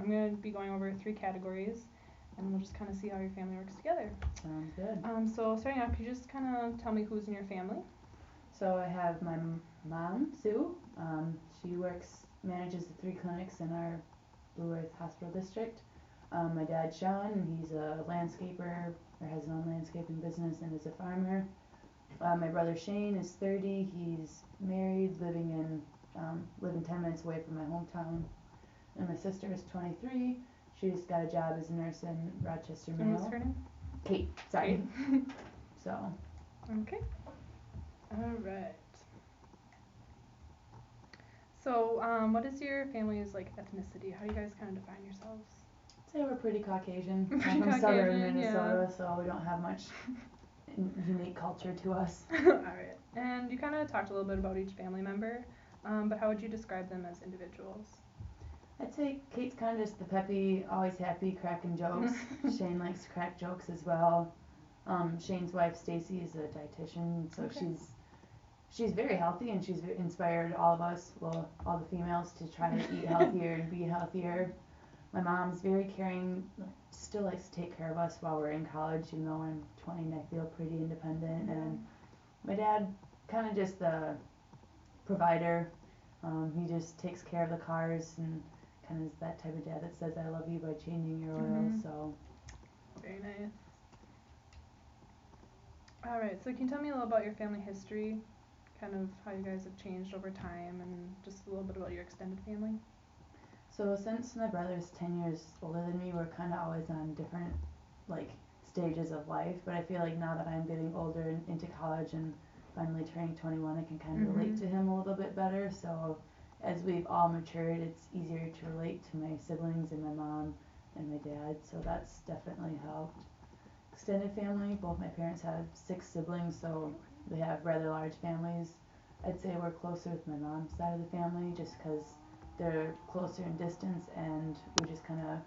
I'm going to be going over 3 categories, and we'll just kind of see how your family works together. Sounds good. So starting off, could you just kind of tell me who's in your family? So I have my mom, Sue. She manages the 3 clinics in our Blue Earth Hospital District. My dad, Sean, he's a landscaper or has his own landscaping business and is a farmer. My brother Shane is 30. He's married, living 10 minutes away from my hometown. And my sister is 23. She's got a job as a nurse in Rochester, And Mayo. what's her name? Kate, sorry. So. Okay. All right. So, what is your family's like ethnicity? How do you guys kind of define yourselves? I'd say we're pretty Caucasian. Pretty I'm from Caucasian, southern Minnesota, yeah. so we don't have much unique culture to us. All right. And you kind of talked a little bit about each family member, but how would you describe them as individuals? I'd say Kate's kind of just the peppy, always happy, cracking jokes. Shane likes to crack jokes as well. Shane's wife Stacy is a dietitian, so Okay. she's very healthy and she's inspired all of us, well, all the females, to try to eat healthier and be healthier. My mom's very caring, still likes to take care of us while we're in college, even though I'm 20 and I feel pretty independent. And my dad, kind of just the provider. He just takes care of the cars and kind of is that type of dad that says I love you by changing your oil. So very nice. All right, so can you tell me a little about your family history, kind of how you guys have changed over time, and just a little bit about your extended family? So since my brother's 10 years older than me, we're kind of always on different like stages of life. But I feel like now that I'm getting older and into college and finally turning 21, I can kind of relate to him a little bit better. So as we've all matured, it's easier to relate to my siblings and my mom and my dad. So that's definitely helped. Extended family, both my parents have 6 siblings, so they have rather large families. I'd say we're closer with my mom's side of the family just because they're closer in distance and we just kind of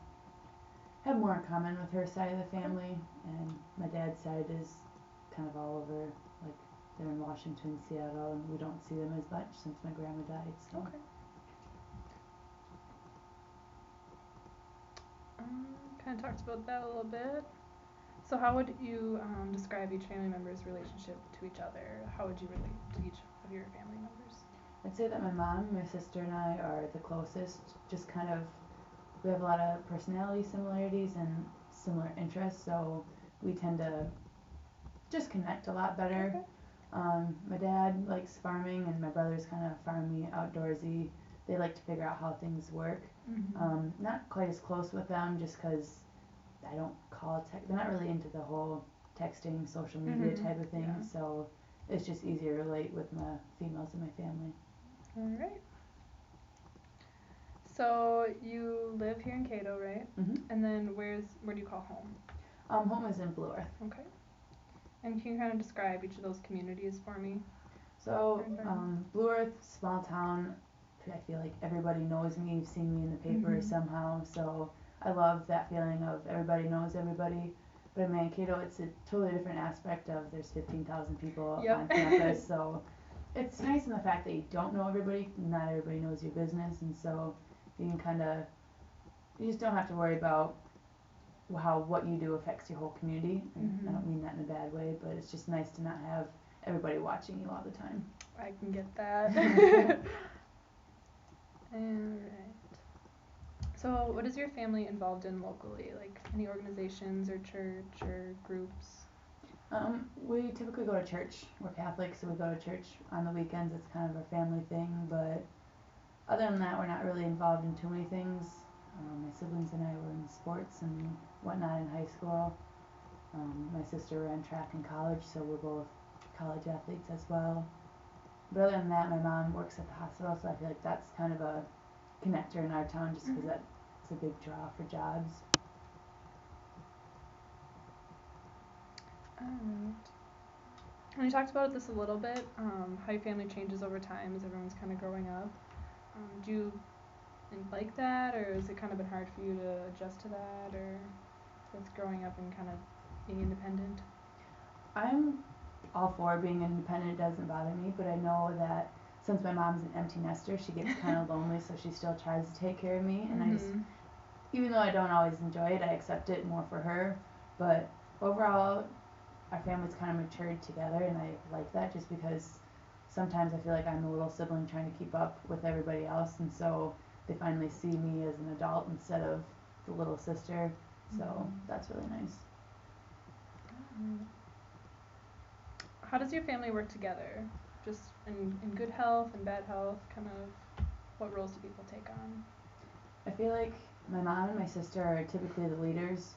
have more in common with her side of the family. And my dad's side is kind of all over, like they're in Washington, Seattle, and we don't see them as much since my grandma died. So. Okay. Kind of talked about that a little bit. So how would you describe each family member's relationship to each other? How would you relate to each of your family members? I'd say that my mom, my sister, and I are the closest. Just kind of, we have a lot of personality similarities and similar interests, so we tend to just connect a lot better. Okay. My dad likes farming, and my brother's kind of farmy, outdoorsy. They like to figure out how things work. Not quite as close with them, just because I don't call tech. They're not really into the whole texting, social media type of thing. Yeah. So it's just easier to relate with my females in my family. All right. So you live here in Cato, right? And then where do you call home? Home is in Blue Earth. Okay. And can you kind of describe each of those communities for me? So Blue Earth, small town. I feel like everybody knows me. You've seen me in the paper somehow. So I love that feeling of everybody knows everybody. But in Mankato, it's a totally different aspect of there's 15,000 people on campus. So it's nice in the fact that you don't know everybody. Not everybody knows your business, and so you can kind of, you just don't have to worry about how what you do affects your whole community. And I don't mean that in a bad way, but it's just nice to not have everybody watching you all the time. I can get that. Alright. So what is your family involved in locally? Like any organizations or church or groups? We typically go to church. We're Catholic, so we go to church on the weekends. It's kind of a family thing, but other than that, we're not really involved in too many things. My siblings and I were in sports and whatnot in high school. My sister ran track in college, so we're both college athletes as well. But other than that, my mom works at the hospital, so I feel like that's kind of a connector in our town just because that's a big draw for jobs. Alright. And you talked about this a little bit, how your family changes over time as everyone's kind of growing up. Do you like that, or has it kind of been hard for you to adjust to that, or with growing up and kind of being independent? I'm all for being independent. It doesn't bother me, but I know that since my mom's an empty nester, she gets kind of lonely, so she still tries to take care of me, and even though I don't always enjoy it, I accept it more for her. But overall, our family's kind of matured together, and I like that just because sometimes I feel like I'm the little sibling trying to keep up with everybody else, and so they finally see me as an adult instead of the little sister. So that's really nice. How does your family work together? Just in good health and bad health, kind of what roles do people take on? I feel like my mom and my sister are typically the leaders.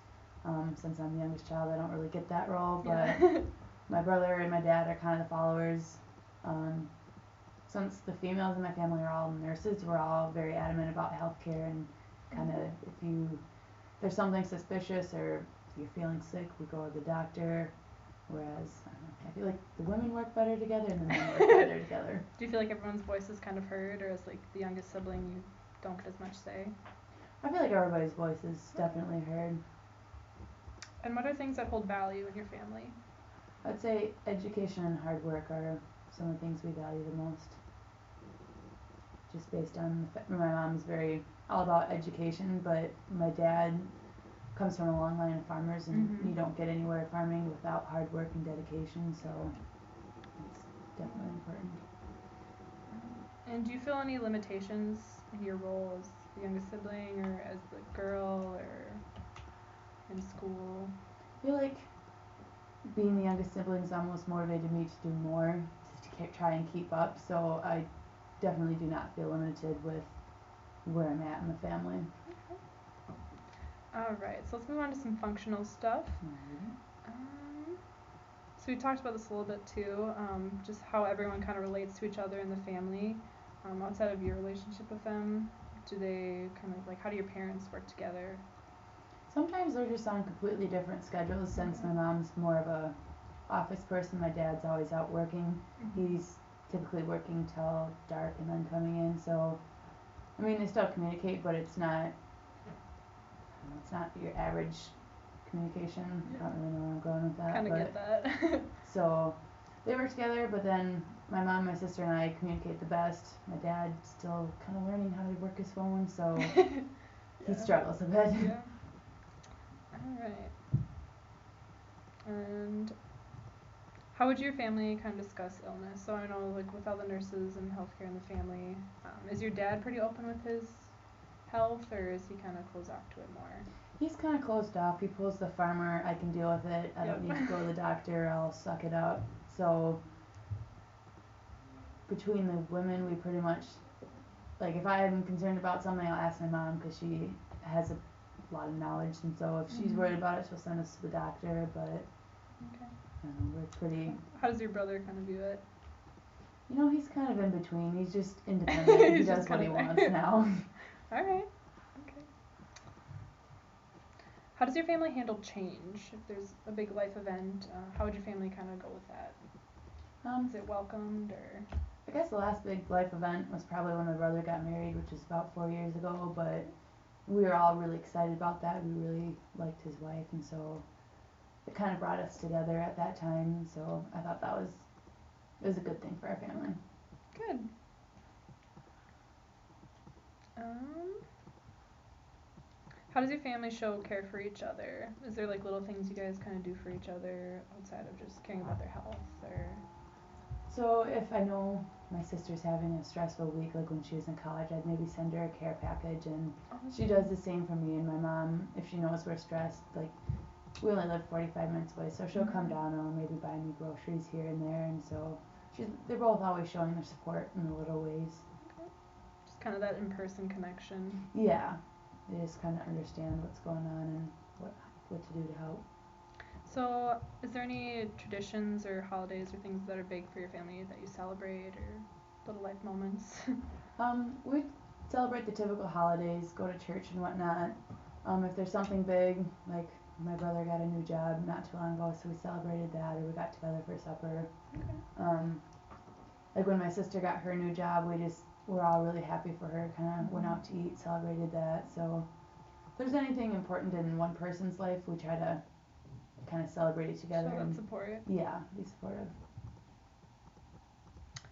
Since I'm the youngest child, I don't really get that role, but Yeah. my brother and my dad are kind of the followers. Um, since the females in my family are all nurses, we're all very adamant about healthcare and kind of there's something suspicious or if you're feeling sick, we go to the doctor. Whereas I feel like the women work better together and the men work better together. Do you feel like everyone's voice is kind of heard, or as like the youngest sibling, you don't get as much say? I feel like everybody's voice is definitely heard. And what are things that hold value in your family? I'd say education and hard work are some of the things we value the most. Just based on my mom's very all about education, but my dad comes from a long line of farmers, and you don't get anywhere farming without hard work and dedication. So it's definitely important. And do you feel any limitations in your role as the youngest sibling, or as the girl, or in school? I feel like being the youngest sibling's almost motivated me to do more, to try and keep up. So I definitely do not feel limited with where I'm at in the family. Okay. Alright, so let's move on to some functional stuff. So we talked about this a little bit too, just how everyone kind of relates to each other in the family. Outside of your relationship with them, do they kind of like, how do your parents work together? Sometimes they're just on completely different schedules since my mom's more of a office person. My dad's always out working. He's typically working till dark and then coming in. So, I mean, they still communicate, but it's not your average communication. I don't really know where I'm going with that. Kind of get that. So, they work together, but then my mom, my sister, and I communicate the best. My dad's still kind of learning how to work his phone, so he struggles a bit. Yeah. Alright. And how would your family kind of discuss illness? So I know, like, with all the nurses and healthcare in the family, is your dad pretty open with his health, or is he kind of closed off to it more? He's kind of closed off. He pulls the farmer, I can deal with it. I don't need to go to the doctor. I'll suck it up. So between the women, we pretty much, like, if I'm concerned about something, I'll ask my mom because she has a lot of knowledge, and so if she's worried about it, she'll send us to the doctor. But I don't know, we're pretty. How does your brother kind of view it? You know, he's kind of in between. He's just independent. He does what he wants now. Alright. Okay. How does your family handle change? If there's a big life event, how would your family kind of go with that? Is it welcomed, or? I guess the last big life event was probably when my brother got married, which was about 4 years ago, but we were all really excited about that. We really liked his wife, and so it kind of brought us together at that time. So I thought it was a good thing for our family. Good. How does your family show care for each other? Is there like little things you guys kind of do for each other outside of just caring about their health, or? So if I know my sister's having a stressful week, like when she was in college, I'd maybe send her a care package, and she does the same for me and my mom. If she knows we're stressed, like we only live 45 minutes away, so she'll come down and maybe buy me groceries here and there, and so they're both always showing their support in the little ways. Okay. Just kind of that in-person connection. Yeah, they just kind of understand what's going on and what to do to help. So, is there any traditions or holidays or things that are big for your family that you celebrate, or little life moments? We celebrate the typical holidays, go to church and whatnot. If there's something big, like my brother got a new job not too long ago, so we celebrated that, or we got together for supper. Okay. Like when my sister got her new job, we're all really happy for her. Kind of went out to eat, celebrated that. So if there's anything important in one person's life, we try to kind of celebrate it together. Show that support. Yeah, be supportive.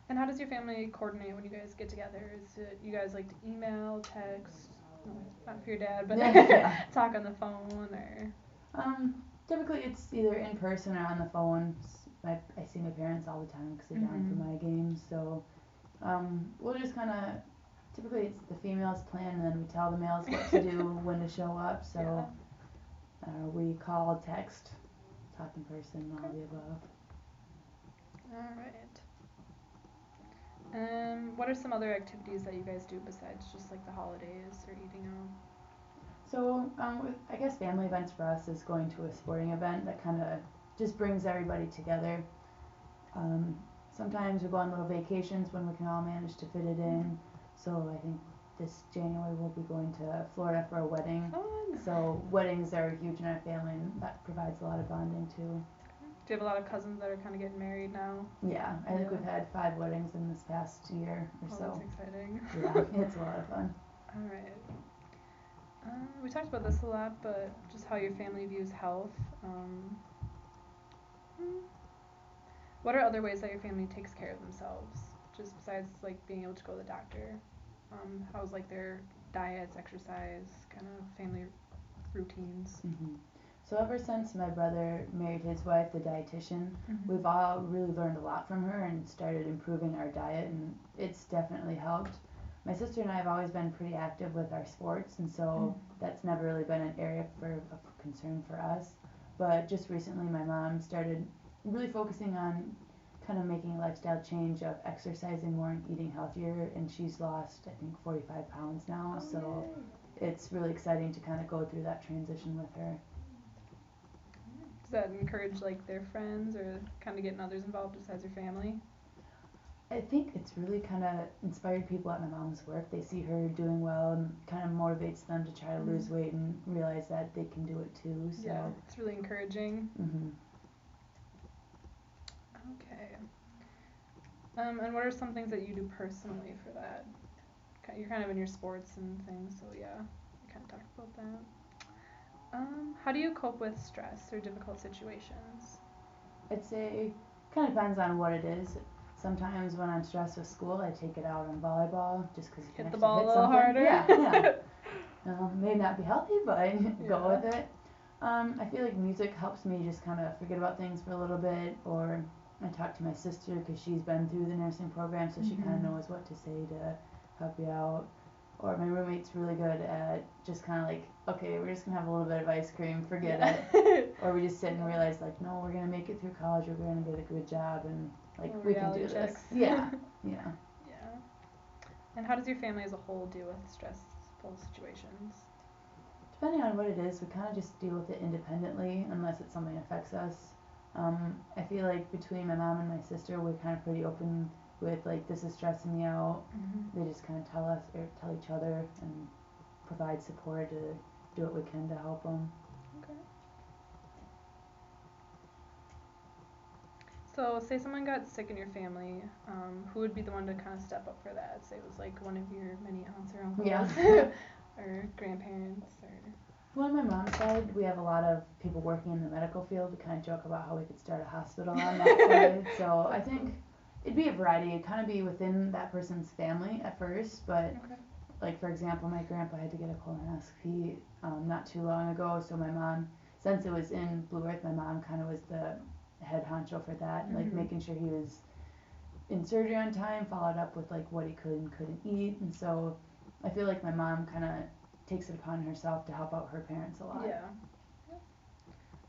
And how does your family coordinate when you guys get together? Is it you guys like to email, text? No, not for your dad, but Yeah. talk on the phone or. Um, typically it's either in person or on the phone. I see my parents all the time because they're down for my games, so we'll just kind of, typically it's the females plan and then we tell the males what to do, when to show up, so we call, text, talk in person, all the above. Alright. What are some other activities that you guys do besides just like the holidays or eating out? So I guess family events for us is going to a sporting event that kind of just brings everybody together. Um, sometimes we go on little vacations when we can all manage to fit it in. So I think this January we'll be going to Florida for a wedding. Fun. So weddings are huge in our family and that provides a lot of bonding too. Do you have a lot of cousins that are kind of getting married now? Yeah, I think we've had 5 weddings in this past year or so. That's exciting. Yeah, it's a lot of fun. Alright. We talked about this a lot, but just how your family views health. What are other ways that your family takes care of themselves? Just besides like being able to go to the doctor. How's like their diets, exercise, kind of family routines? So ever since my brother married his wife, the dietitian, we've all really learned a lot from her and started improving our diet, and it's definitely helped. My sister and I have always been pretty active with our sports, and so that's never really been an area of concern for us. But just recently my mom started really focusing on kind of making a lifestyle change of exercising more and eating healthier, and she's lost I think 45 pounds now, so it's really exciting to kind of go through that transition with her. Does that encourage like their friends or kind of getting others involved besides your family? I think it's really kind of inspired people at my mom's work. They see her doing well and kind of motivates them to try to lose weight and realize that they can do it too. So yeah, it's really encouraging. Okay. And what are some things that you do personally for that? You're kind of in your sports and things, so yeah, we kind of talked about that. How do you cope with stress or difficult situations? I'd say kind of depends on what it is. Sometimes when I'm stressed with school, I take it out on volleyball just because you can hit the actually ball hit a little something. harder. Yeah. May not be healthy, but go with it. I feel like music helps me just kind of forget about things for a little bit, or I talk to my sister because she's been through the nursing program, so she kind of knows what to say to help you out. Or my roommate's really good at just kind of like, okay, we're just gonna have a little bit of ice cream, forget it. Or we just sit and realize like, no, we're gonna make it through college, we're gonna get a good job, and like we can do this. Yeah. And how does your family as a whole deal with stressful situations? Depending on what it is, we kind of just deal with it independently unless it's something that affects us. I feel like between my mom and my sister, we're kind of pretty open with like, this is stressing me out. They just kind of tell us or tell each other and provide support to do what we can to help them. Okay. So say someone got sick in your family, who would be the one to kind of step up for that? Say it was like one of your many aunts or uncles or grandparents or... Well, on my mom's side, we have a lot of people working in the medical field. We kind of joke about how we could start a hospital on that side. So I think it'd be a variety. It'd kind of be within that person's family at first, but like for example, my grandpa had to get a colonoscopy not too long ago. So my mom, since it was in Blue Earth, my mom kind of was the head honcho for that, like making sure he was in surgery on time, followed up with like what he could and couldn't eat, and so I feel like my mom kind of takes it upon herself to help out her parents a lot. Yeah.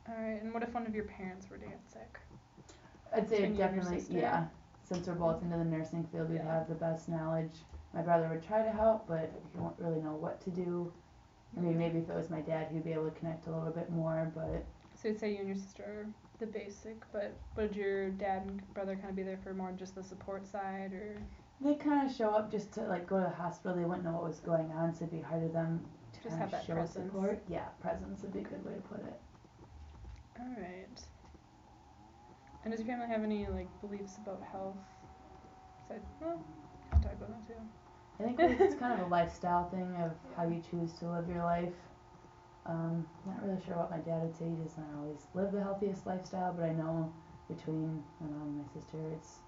Alright, and what if one of your parents were to get sick? I'd say definitely, yeah. Since we're both into the nursing field, we'd have the best knowledge. My brother would try to help, but he won't really know what to do. I mean, maybe if it was my dad, he'd be able to connect a little bit more, but... So you'd say you and your sister are the basic, but would your dad and brother kind of be there for more just the support side, or...? They kind of show up just to, like, go to the hospital. They wouldn't know what was going on, so it'd be hard for them to just kind have of that show presence. support. Yeah, presence would be a good way to put it. Alright. And does your family have any, like, beliefs about health? Well, I'll talk about that too. I think it's kind of a lifestyle thing of how you choose to live your life. Not really sure what my dad would say. He does not always live the healthiest lifestyle, but I know between my mom and my sister, it's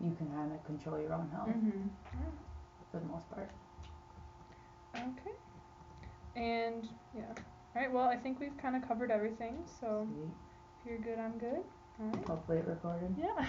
you can kind of control your own health for the most part. Okay. And yeah. All right. Well, I think we've kind of covered everything. So Sweet. if you're good, I'm good. All right. Hopefully it recorded. Yeah.